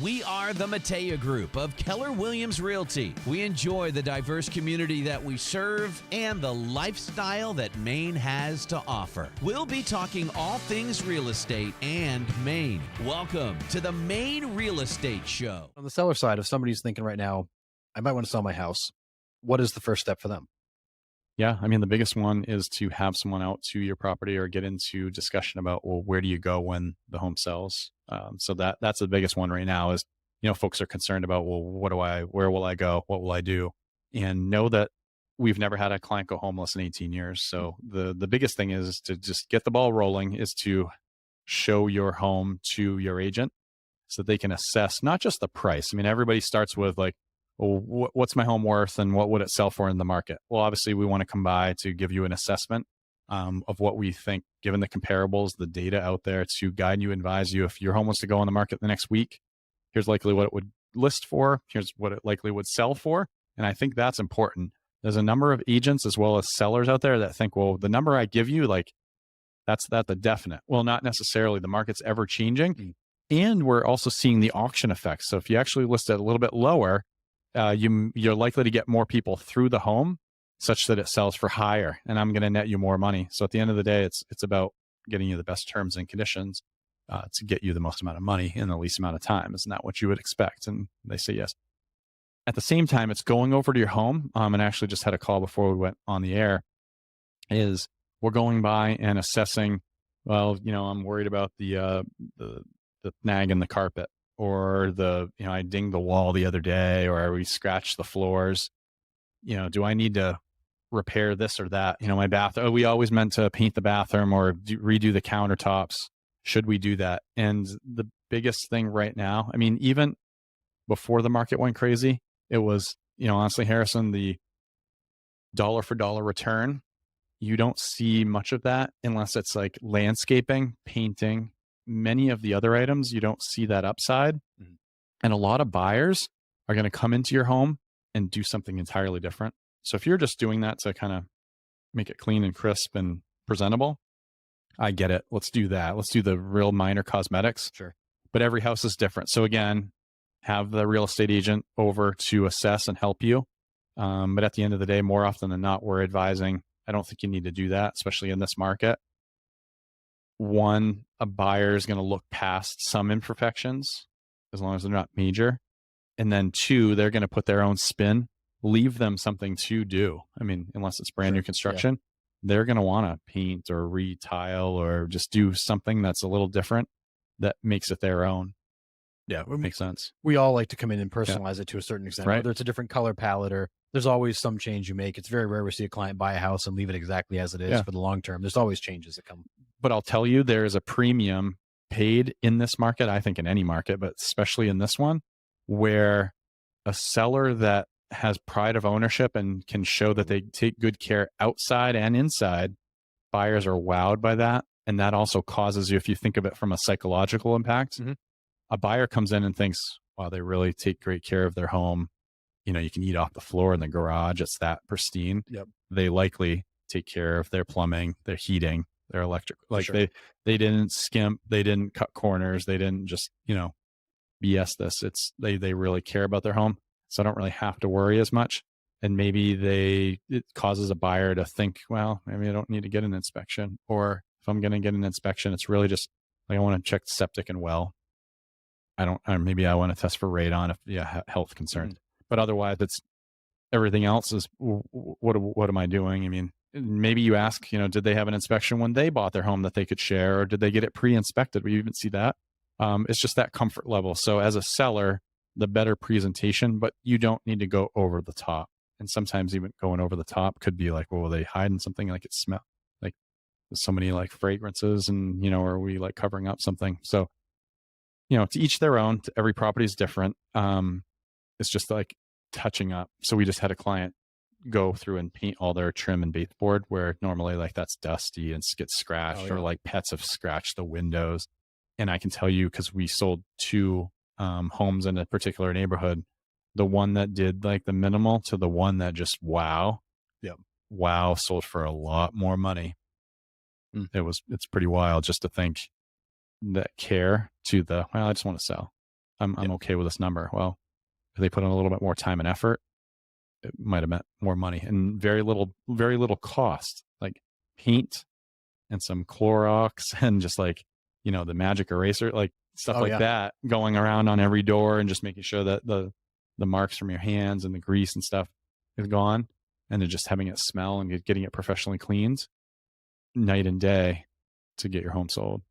We are the Matea Group of Keller Williams Realty. We enjoy the diverse community that we serve and the lifestyle that Maine has to offer. We'll be talking all things real estate and Maine. Welcome to the Maine Real Estate Show. On the seller side, if somebody's thinking right now, I might want to sell my house, what is the first step for them? Yeah, I mean, the biggest one is to have someone out to your property or get into discussion about, well, where do you go when the home sells? So that's the biggest one right now is, folks are concerned about, well, where will I go? What will I do? And know that we've never had a client go homeless in 18 years. So the biggest thing is to just get the ball rolling, is to show your home to your agent so they can assess not just the price. I mean, everybody starts with like, well, what's my home worth and what would it sell for in the market? Well, obviously we want to come by to give you an assessment of what we think, given the comparables, the data out there, to guide you, advise you. If your home was to go on the market the next week, here's likely what it would list for. Here's what it likely would sell for. And I think that's important. There's a number of agents as well as sellers out there that think, well, the number I give you, like that's the definite. Well, not necessarily. The market's ever changing. And we're also seeing the auction effect. So if you actually list it a little bit lower, you're likely to get more people through the home such that it sells for higher, and I'm going to net you more money. So at the end of the day, it's about getting you the best terms and conditions to get you the most amount of money in the least amount of time. Isn't that what you would expect? And they say yes. At the same time, it's going over to your home. And I actually just had a call before we went on the air, is we're going by and assessing, well, I'm worried about the snag in the carpet, or I dinged the wall the other day, or we scratched the floors. Do I need to repair this or that? My bath, we always meant to paint the bathroom or redo the countertops. Should we do that? And the biggest thing right now, I mean, even before the market went crazy, it was, honestly, Harrison, the dollar for dollar return, you don't see much of that unless it's like landscaping, painting. Many of the other items, you don't see that upside. Mm-hmm. And a lot of buyers are going to come into your home and do something entirely different. So if you're just doing that to kind of make it clean and crisp and presentable, I get it. Let's do that. Let's do the real minor cosmetics. Sure. But every house is different. So again, have the real estate agent over to assess and help you. But at the end of the day, more often than not, we're advising, I don't think you need to do that, especially in this market. One, a buyer is going to look past some imperfections as long as they're not major. And then two, they're going to put their own spin, leave them something to do. I mean, unless it's brand new construction, they're going to want to paint or retile or just do something that's a little different that makes it their own. Yeah, it makes sense. We all like to come in and personalize it to a certain extent, right? Whether it's a different color palette or there's always some change you make. It's very rare we see a client buy a house and leave it exactly as it is for the long term. There's always changes that come. But I'll tell you, there is a premium paid in this market, I think in any market, but especially in this one, where a seller that has pride of ownership and can show that they take good care outside and inside, buyers are wowed by that. And that also causes you, if you think of it from a psychological impact, a buyer comes in and thinks, wow, they really take great care of their home. You can eat off the floor in the garage. It's that pristine. Yep. They likely take care of their plumbing, their heating, their electric. Like they didn't skimp. They didn't cut corners. They didn't just, BS this. They really care about their home. So I don't really have to worry as much. And maybe it causes a buyer to think, well, maybe I don't need to get an inspection. Or if I'm going to get an inspection, it's really just like, I want to check septic and well. Maybe I want to test for radon if health concerns. But otherwise, it's everything else is what am I doing? I mean, maybe you ask, did they have an inspection when they bought their home that they could share, or did they get it pre-inspected? We even see that. It's just that comfort level. So as a seller, the better presentation, but you don't need to go over the top. And sometimes even going over the top could be like, well, are they hiding something like it smell like there's so many like fragrances and, are we like covering up something? So, to each their own. Every property is different. It's just like touching up. So we just had a client go through and paint all their trim and baseboard where normally like that's dusty and gets scratched or like pets have scratched the windows. And I can tell you, because we sold two homes in a particular neighborhood, the one that did like the minimal to the one that just wow sold for a lot more money. It's pretty wild just to think that care to I just want to sell. I'm okay with this number. Well, if they put in a little bit more time and effort, it might have meant more money and very little cost, like paint and some Clorox and just like, the magic eraser, like stuff like that going around on every door and just making sure that the marks from your hands and the grease and stuff is gone. And then just having it smell and getting it professionally cleaned night and day to get your home sold.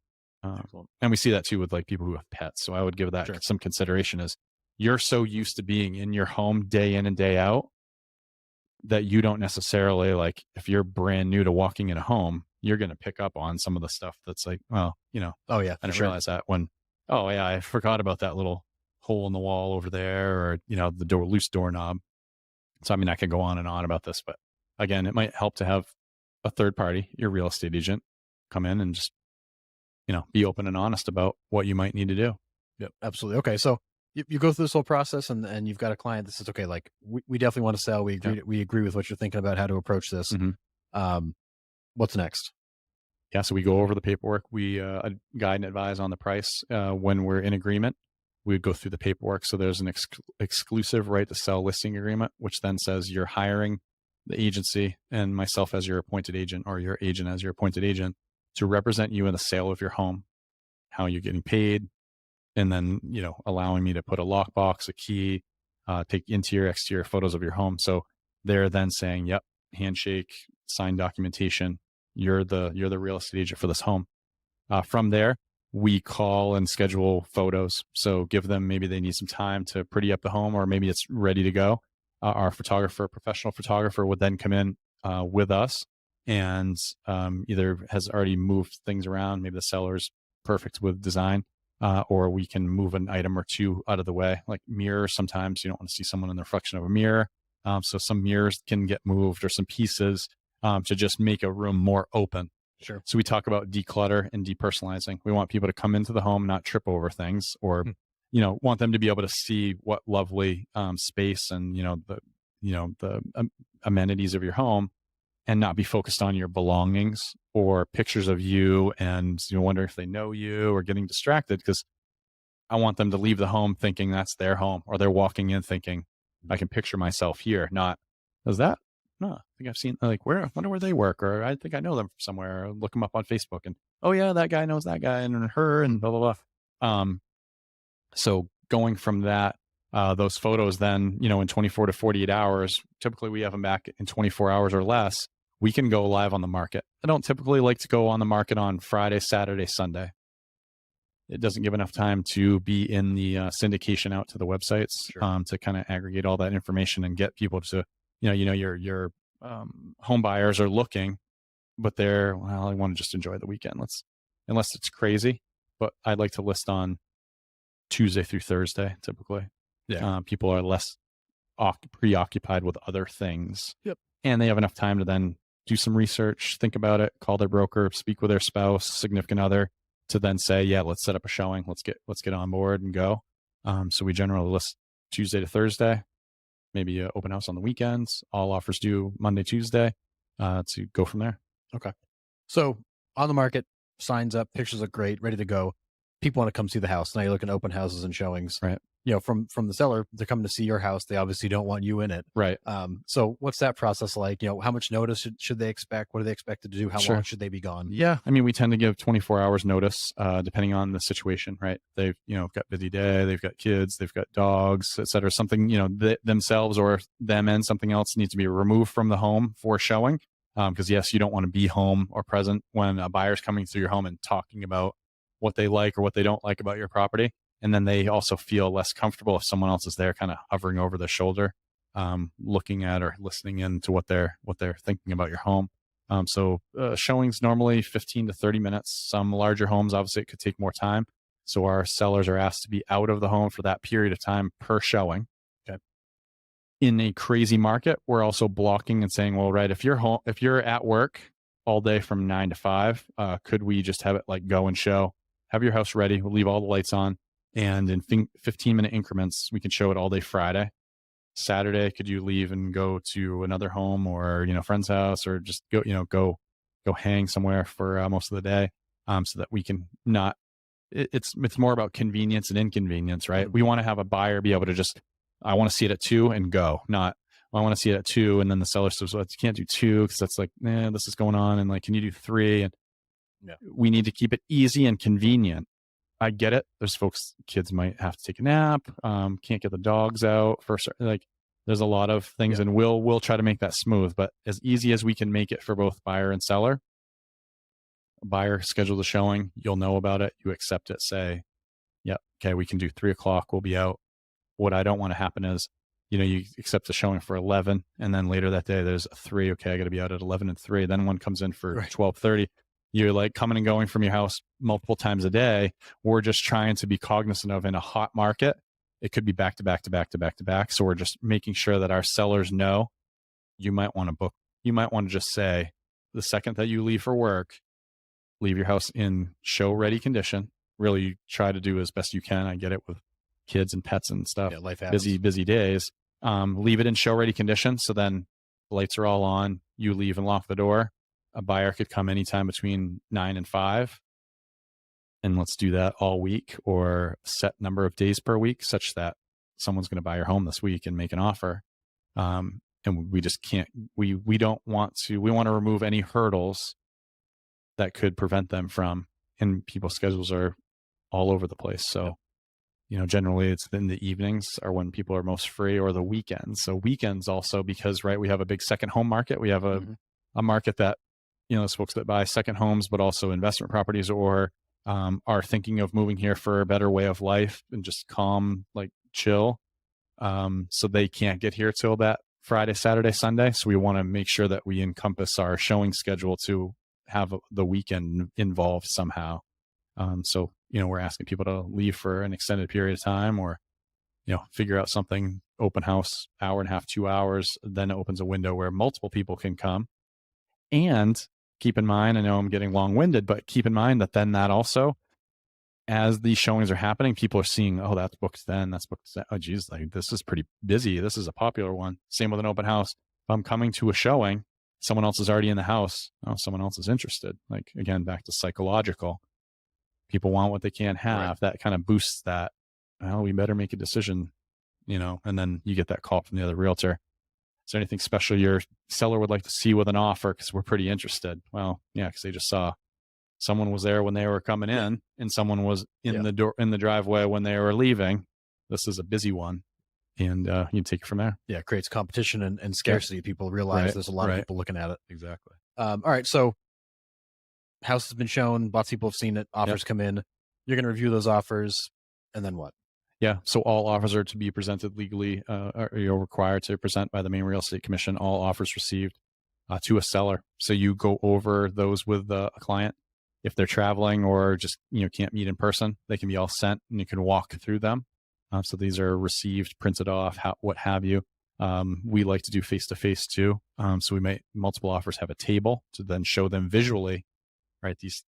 And we see that too with like people who have pets. So I would give that some consideration as you're so used to being in your home day in and day out that you don't necessarily like, if you're brand new to walking in a home, you're going to pick up on some of the stuff that's like, well, oh yeah, I didn't realize that when, oh yeah, I forgot about that little hole in the wall over there, or, the loose doorknob. So, I mean, I could go on and on about this, but again, it might help to have a third party, your real estate agent, come in and just, be open and honest about what you might need to do. Yep, absolutely. Okay. So you go through this whole process and you've got a client that says, okay, like we definitely want to sell. We agree with what you're thinking about how to approach this. Mm-hmm. What's next? Yeah. So we go over the paperwork. We guide and advise on the price. When we're in agreement, we would go through the paperwork. So there's an exclusive right to sell listing agreement, which then says you're hiring the agency and myself as your appointed agent, or your agent as your appointed agent, to represent you in the sale of your home, how you're getting paid, and then, allowing me to put a lockbox, a key, take interior, exterior photos of your home. So they're then saying, yep, handshake, sign documentation. You're the real estate agent for this home. From there, we call and schedule photos. So give them, maybe they need some time to pretty up the home, or maybe it's ready to go. Our professional photographer would then come in with us and either has already moved things around. Maybe the seller's perfect with design, or we can move an item or two out of the way, like mirrors. Sometimes you don't want to see someone in the reflection of a mirror. So some mirrors can get moved, or some pieces to just make a room more open. Sure. So we talk about declutter and depersonalizing. We want people to come into the home, not trip over things, or, want them to be able to see what lovely space and, the amenities of your home, and not be focused on your belongings or pictures of you and, wondering if they know you, or getting distracted, because I want them to leave the home thinking that's their home, or they're walking in thinking, I can picture myself here. Not, is that? No, I think I've seen, like, I wonder where they work, or I think I know them from somewhere, or look them up on Facebook, and, oh yeah, that guy knows that guy and her, and blah, blah, blah. So going from that, those photos then, in 24 to 48 hours, typically we have them back in 24 hours or less, we can go live on the market. I don't typically like to go on the market on Friday, Saturday, Sunday. It doesn't give enough time to be in the syndication out to the websites, to kind of aggregate all that information and get people to, your home buyers are looking, but I want to just enjoy the weekend. Unless it's crazy, but I'd like to list on Tuesday through Thursday, typically. Yeah. People are less preoccupied with other things. Yep. And they have enough time to then do some research, think about it, call their broker, speak with their spouse, significant other, to then say, yeah, let's set up a showing. Let's get on board and go. So we generally list Tuesday to Thursday, maybe an open house on the weekends. All offers due Monday, Tuesday, to go from there. Okay. So on the market, signs up, pictures look great, ready to go. People want to come see the house. Now you're looking at open houses and showings. Right. From the seller, they're coming to see your house. They obviously don't want you in it. Right. So what's that process like? How much notice should they expect? What are they expected to do? How long should they be gone? Yeah. I mean, we tend to give 24 hours notice, depending on the situation, right? They've, got busy day, they've got kids, they've got dogs, et cetera. Something, themselves or them and something else needs to be removed from the home for showing. Because yes, you don't want to be home or present when a buyer's coming through your home and talking about what they like or what they don't like about your property. And then they also feel less comfortable if someone else is there kind of hovering over their shoulder, looking at or listening in to what they're thinking about your home. So showings normally 15 to 30 minutes. Some larger homes, obviously it could take more time. So our sellers are asked to be out of the home for that period of time per showing. Okay. In a crazy market, we're also blocking and saying, well, right, if you're at work all day from 9 to 5, could we just have it like go and show, have your house ready, we'll leave all the lights on. And in 15-minute increments, we can show it all day Friday. Saturday, could you leave and go to another home or, friend's house, or just go hang somewhere for most of the day, so that we can not it's more about convenience and inconvenience, right? Mhm. We want to have a buyer be able to just, I want to see it at 2 and go, not, I want to see it at 2. And then the seller says, well, you can't do 2 because that's like, this is going on. And like, can you do 3? And Yeah. we need to keep it easy and convenient. I get it. There's folks, kids might have to take a nap, can't get the dogs out for like, there's a lot of things, Yeah. and we'll try to make that smooth, but as easy as we can make it for both buyer and seller. Buyer schedules a showing, you'll know about it, you accept it, say, yeah, okay, we can do 3:00, we'll be out. What I don't want to happen is, you accept the showing for 11, and then later that day there's a 3. Okay, I got to be out at 11 and 3. Then one comes in for 12:30. You're like coming and going from your house multiple times a day. We're just trying to be cognizant of, in a hot market, it could be back to back to back to back to back. So we're just making sure that our sellers know you might want to book. You might want to just say, the second that you leave for work, leave your house in show ready condition. Really, you try to do as best you can. I get it with kids and pets and stuff. Yeah, life happens. Busy days. Leave it in show ready condition. So then the lights are all on. You leave and lock the door. A buyer could come anytime between 9 and 5. And let's do that all week, or set number of days per week, such that someone's going to buy your home this week and make an offer. And we just can't, we don't want to, we want to remove any hurdles that could prevent them from, and people's schedules are all over the place. So, generally it's in the evenings are when people are most free, or the weekends. So weekends also, because, right, we have a big second home market. We have a market that, there's folks that buy second homes, but also investment properties, or are thinking of moving here for a better way of life and just calm, like chill. So they can't get here till that Friday, Saturday, Sunday. So we want to make sure that we encompass our showing schedule to have the weekend involved somehow. So, we're asking people to leave for an extended period of time, or, figure out something, open house, hour and a half, 2 hours, then it opens a window where multiple people can come. And keep in mind, I know I'm getting long-winded, but keep in mind that then that also, as these showings are happening, people are seeing, oh, that's booked then, that's booked then. Oh, geez, like this is pretty busy. This is a popular one. Same with an open house. If I'm coming to a showing, someone else is already in the house. Oh, someone else is interested. Like, again, back to psychological. People want what they can't have. Right. That kind of boosts that. Well, we better make a decision, and then you get that call from the other realtor. Is there anything special your seller would like to see with an offer? Because we're pretty interested. Well, yeah, because they just saw someone was there when they were coming in, and someone was in the door, in the driveway when they were leaving. This is a busy one. And you take it from there. Yeah, it creates competition and scarcity. Yeah. People realize there's a lot of people looking at it. Exactly. All right. So house has been shown. Lots of people have seen it. Offers come in. You're going to review those offers. And then what? Yeah. So all offers are to be presented legally. You're required to present by the Maine Real Estate Commission all offers received to a seller. So you go over those with a client. If they're traveling or just can't meet in person, they can be all sent, and you can walk through them. So these are received, printed off, what have you. We like to do face-to-face too. So we may, multiple offers have a table to then show them visually, right? These,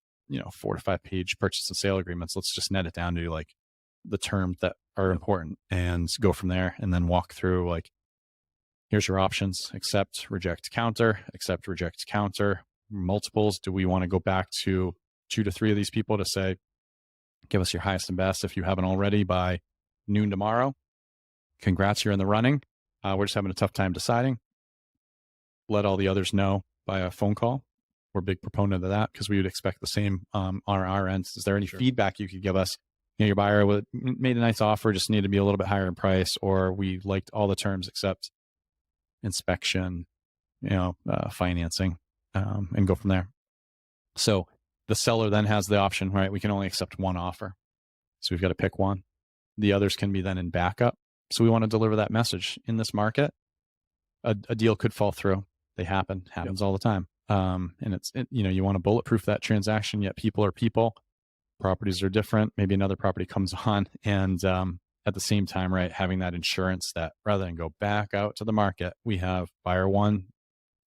4 to 5 page purchase and sale agreements. Let's just net it down to like the terms that are important and go from there, and then walk through like, here's your options: accept, reject, counter, accept, reject, counter. Multiples. Do we want to go back to 2 to 3 of these people to say, give us your highest and best if you haven't already by noon tomorrow? Congrats, you're in the running. We're just having a tough time deciding. Let all the others know by a phone call. We're a big proponent of that because we would expect the same on our end. Is there any feedback you could give us? Your buyer made a nice offer, just needed to be a little bit higher in price, or we liked all the terms except inspection, financing, and go from there. So the seller then has the option, right? We can only accept one offer. So we've got to pick one. The others can be then in backup. So we want to deliver that message in this market. A deal could fall through. They happens all the time. And you want to bulletproof that transaction, yet people are people. Properties are different. Maybe another property comes on, and at the same time, right, having that insurance that rather than go back out to the market, we have buyer one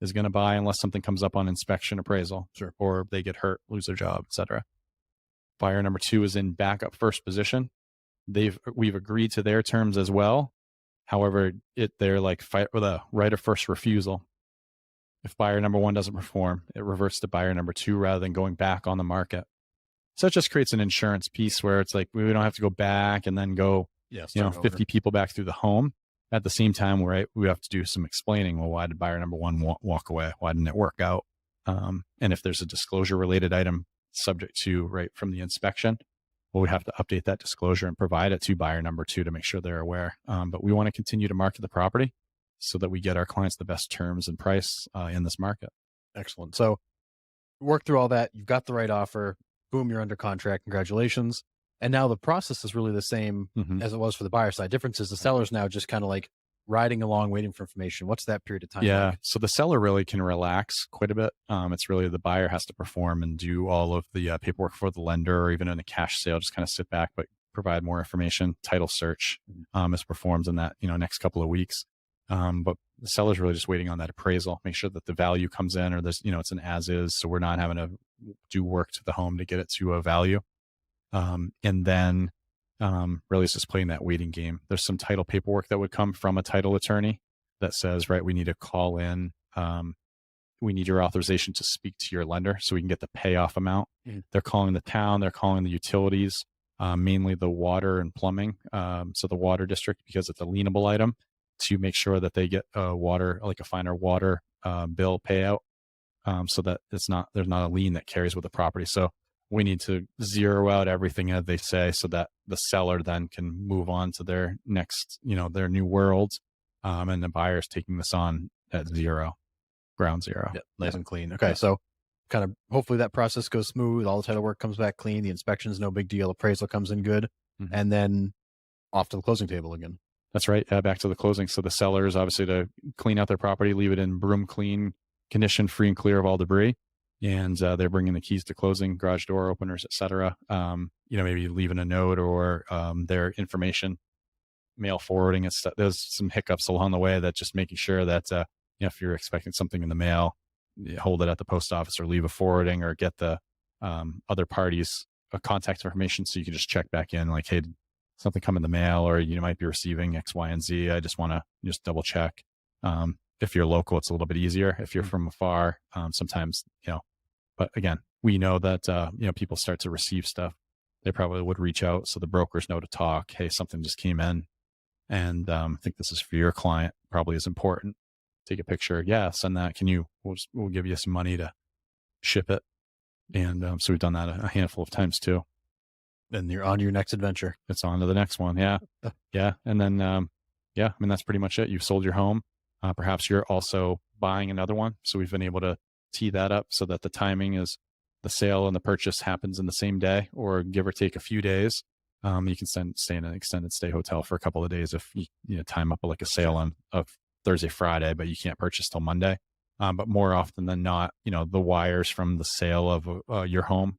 is going to buy unless something comes up on inspection, appraisal, or they get hurt, lose their job, etc. Buyer number 2 is in backup first position. We've agreed to their terms as well. However, they're like fight with a right of first refusal. If buyer number 1 doesn't perform, it reverts to buyer number 2 rather than going back on the market. So it just creates an insurance piece where it's like, we don't have to go back and then go, 50 people back through the home. At the same time, we have to do some explaining. Well, why did buyer number one walk away? Why didn't it work out? And if there's a disclosure related item subject to right from the inspection, well, we have to update that disclosure and provide it to buyer number two to make sure they're aware. But we want to continue to market the property so that we get our clients the best terms and price in this market. Excellent. So work through all that. You've got the right offer. Boom, you're under contract. Congratulations. And now the process is really the same as it was for the buyer side. Difference is the seller's now just kind of like riding along, waiting for information. What's that period of time? Yeah. Like? So the seller really can relax quite a bit. It's really the buyer has to perform and do all of the paperwork for the lender, or even in a cash sale, just kind of sit back, but provide more information. Title search is performed in that, next couple of weeks. But the seller's really just waiting on that appraisal, make sure that the value comes in, or there's, it's an as is. So we're not having to do work to the home to get it to a value. And then really it's just playing that waiting game. There's some title paperwork that would come from a title attorney that says, right, we need to call in. We need your authorization to speak to your lender so we can get the payoff amount. They're calling the town, they're calling the utilities, mainly the water and plumbing. So the water district, because it's a lienable item, to make sure that they get water, like a finer water bill payout, so that there's not a lien that carries with the property. So we need to zero out everything, as they say, so that the seller then can move on to their next, their new world. And the buyer's taking this on at ground zero. Yeah, nice and clean. Okay. So kind of hopefully that process goes smooth. All the title work comes back clean. The inspection's no big deal. Appraisal comes in good. And then off to the closing table again. That's right. Back to the closing. So the sellers obviously to clean out their property, leave it in broom clean condition, free and clear of all debris. And they're bringing the keys to closing, garage door openers, et cetera. Maybe leaving a note or their information, mail forwarding. There's some hiccups along the way, that just making sure that if you're expecting something in the mail, you hold it at the post office or leave a forwarding, or get the other parties' contact information so you can just check back in, like, hey, did something come in the mail, or you might be receiving X, Y, and Z. I just want to just double check. If you're local, it's a little bit easier. If you're from afar, sometimes, but again, we know that, people start to receive stuff. They probably would reach out, so the brokers know to talk. Hey, something just came in, and I think this is for your client. Probably is important. Take a picture. Yeah, send that. We'll give you some money to ship it. And so we've done that a handful of times too. Then you're on to your next adventure. It's on to the next one. Yeah. Yeah. And then, that's pretty much it. You've sold your home. Perhaps you're also buying another one. So we've been able to tee that up so that the timing is the sale and the purchase happens in the same day, or give or take a few days. You can stay in an extended stay hotel for a couple of days if you time up like a sale on Thursday, Friday, but you can't purchase till Monday. But more often than not, the wires from the sale of your home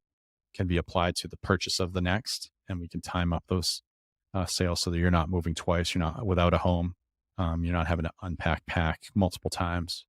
can be applied to the purchase of the next, and we can time up those sales so that you're not moving twice. You're not without a home. You're not having to pack multiple times.